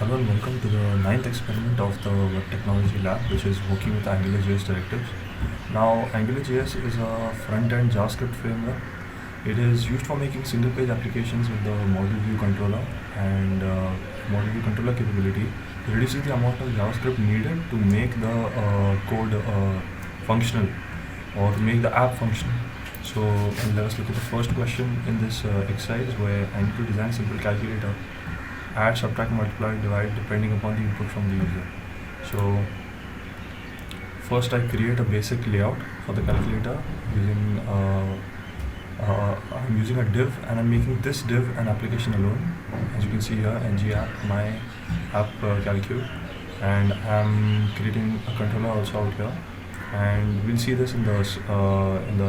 Hello and welcome to the ninth experiment of the Web Technology Lab, which is working with AngularJS directives. Now, AngularJS is a front-end JavaScript framework. It is used for making single-page applications with the model view controller and model view controller capability. It reduces the amount of JavaScript needed to make the code functional or to make the app functional. So let us look at the first question in this exercise, where I need to design a simple calculator: add, subtract, multiply, divide depending upon the input from the user. So first I create a basic layout for the calculator using I'm using a div, and I'm making this div an application alone. As you can see here, ng app, my app calculate, and I'm creating a controller also out here, and we'll see this in the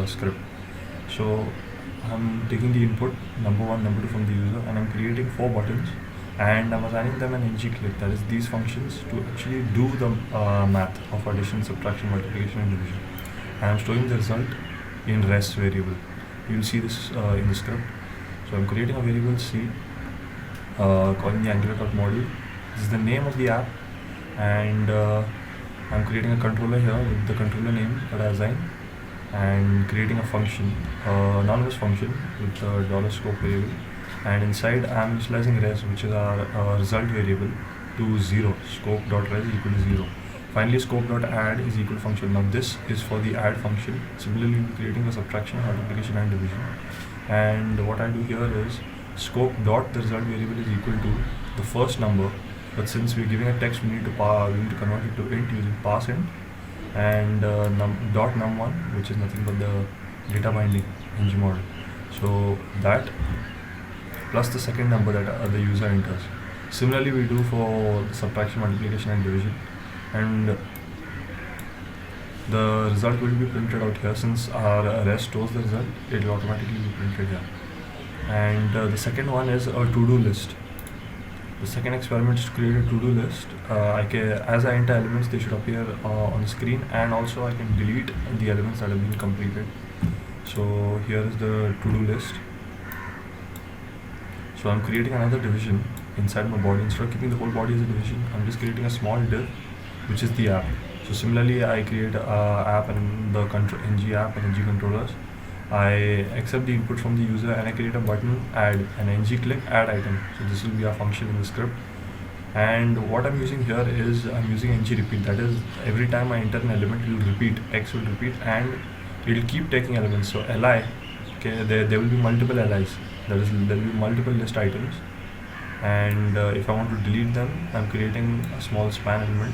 script. So I'm taking the input number 1, number 2 from the user, and I'm creating 4 buttons, and I'm assigning them an ng click, that is these functions, to actually do the math of addition, subtraction, multiplication and division. And I'm storing the result in res variable. You'll see this in the script. So I'm creating a variable C, calling the angular.module. This is the name of the app, and I'm creating a controller here with the controller name that I assign, and creating a function, anonymous function with the $scope variable, and inside I'm initializing res, which is our result variable, to 0. Scope.res equal to 0. Finally, scope.add is equal function. Now this is for the add function. Similarly, we'll be creating a subtraction, multiplication and division. And what I do here is scope.the result variable is equal to the first number, but since we're giving a text, we need to convert it to int using parseInt, and num1, which is nothing but the data binding ng model. So that plus the second number that the user enters. Similarly, we do for subtraction, multiplication and division, and the result will be printed out here. Since our res stores the result, it will automatically be printed here. And the second one is a to-do list. The second experiment is to create a to-do list. As I enter elements, they should appear on the screen, and also I can delete the elements that have been completed. So here is the to-do list. So I'm creating another division inside my body. Instead of keeping the whole body as a division, I'm just creating a small div, which is the app. So similarly, I create app and the ng app and ng controllers. I accept the input from the user, and I create a button, add, an ng click, add item. So this will be our function in the script. And what I'm using here is I'm using ng repeat. That is, every time I enter an element, it will repeat, x will repeat, and it will keep taking elements. So li, okay, there will be multiple li's. That is, there will be multiple list items, and if I want to delete them, I'm creating a small span element,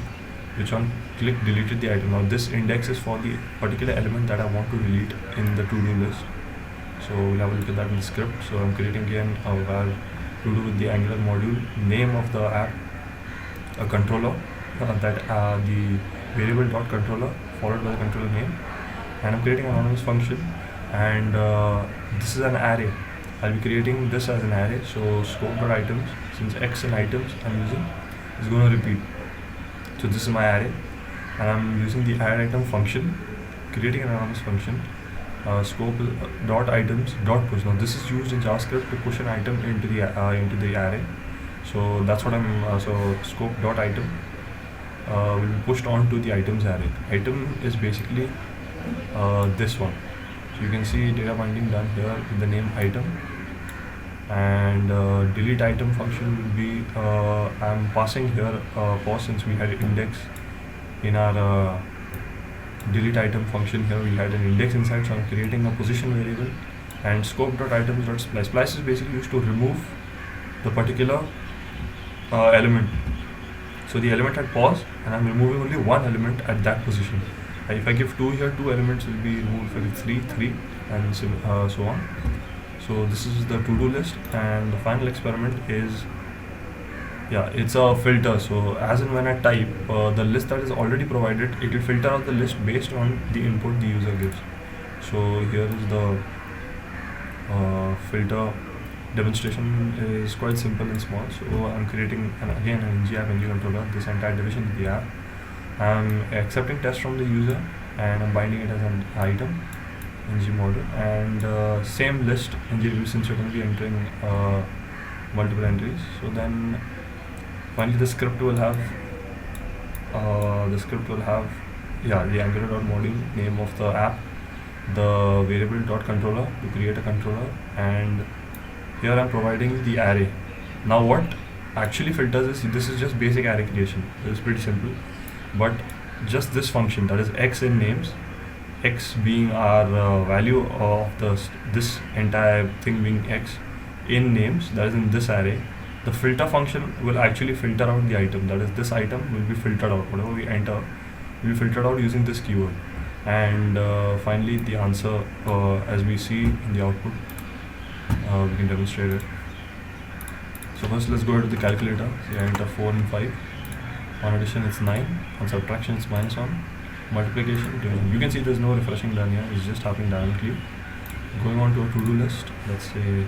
which on click deleted the item. Now this index is for the particular element that I want to delete in the to-do list. So we'll have a look at that in the script. So I'm creating again a var to do with the Angular module, name of the app, a controller, the variable dot controller followed by the controller name, and I'm creating an anonymous function, and this is an array. I'll be creating this as an array. So scope.items, since x in items I'm using, is going to repeat. So this is my array, and I'm using the add item function, creating an anonymous function, scope.items.push. Now this is used in JavaScript to push an item into the array. So that's what I'm so scope.item will be pushed onto the items array. Item is basically this one. So you can see data binding done here with the name item, and delete item function will be I'm passing here pause, since we had index in our delete item function. Here we had an index inside, so I'm creating a position variable, and scope.items.splice. Splice is basically used to remove the particular element. So the element had pause, and I'm removing only one element at that position. If I give 2 here, 2 elements will be removed. If I give 3, and so on. So this is the to-do list, and the final experiment is, it's a filter. So as and when I type the list that is already provided, it will filter out the list based on the input the user gives. So here is the filter demonstration. Is quite simple and small. So I'm creating again an ng app, ng controller, this entire division of the app. I'm accepting text from the user, and I'm binding it as an item, ng model, and same list ng, since you're going to be entering multiple entries. So then Finally, the script will have the Angular.module name of the app, the variable.controller to create a controller, and here I'm providing the array. Now what actually filters is, this is just basic array creation. It's pretty simple, but just this function, that is x in names, x being our value of this entire thing being x in names, that is in this array. The filter function will actually filter out the item, that is this item will be filtered out. Whatever we enter will be filtered out using this keyword. And finally the answer, as we see in the output, we can demonstrate it. So first let's go to the calculator. So I enter 4 and 5. On addition it's 9, on subtraction it's -1, multiplication division. You can see there's no refreshing done here, it's just happening dynamically. Going on to a to-do list, let's say,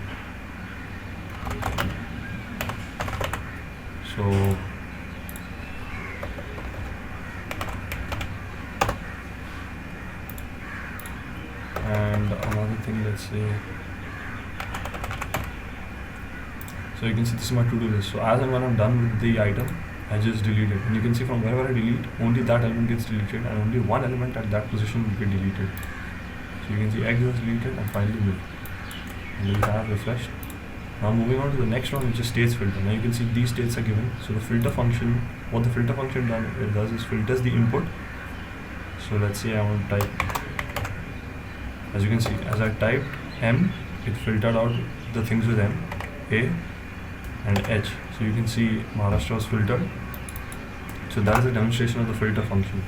so and another thing, let's say, so you can see this is my to-do list. So as and when I'm done with the item, I just delete it, and you can see from wherever I delete, only that element gets deleted and only one element at that position will get deleted. So you can see X was deleted and finally milk, and we have refreshed. Now moving on to the next one, which is states filter. Now you can see these states are given. So the filter function, what the filter function does is filters the input. So let's say I want to type, as you can see, as I typed M, it filtered out the things with M, A and H. So you can see Maharashtra was filtered. So that is a demonstration of the filter function.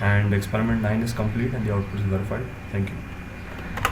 And experiment 9 is complete and the output is verified. Thank you.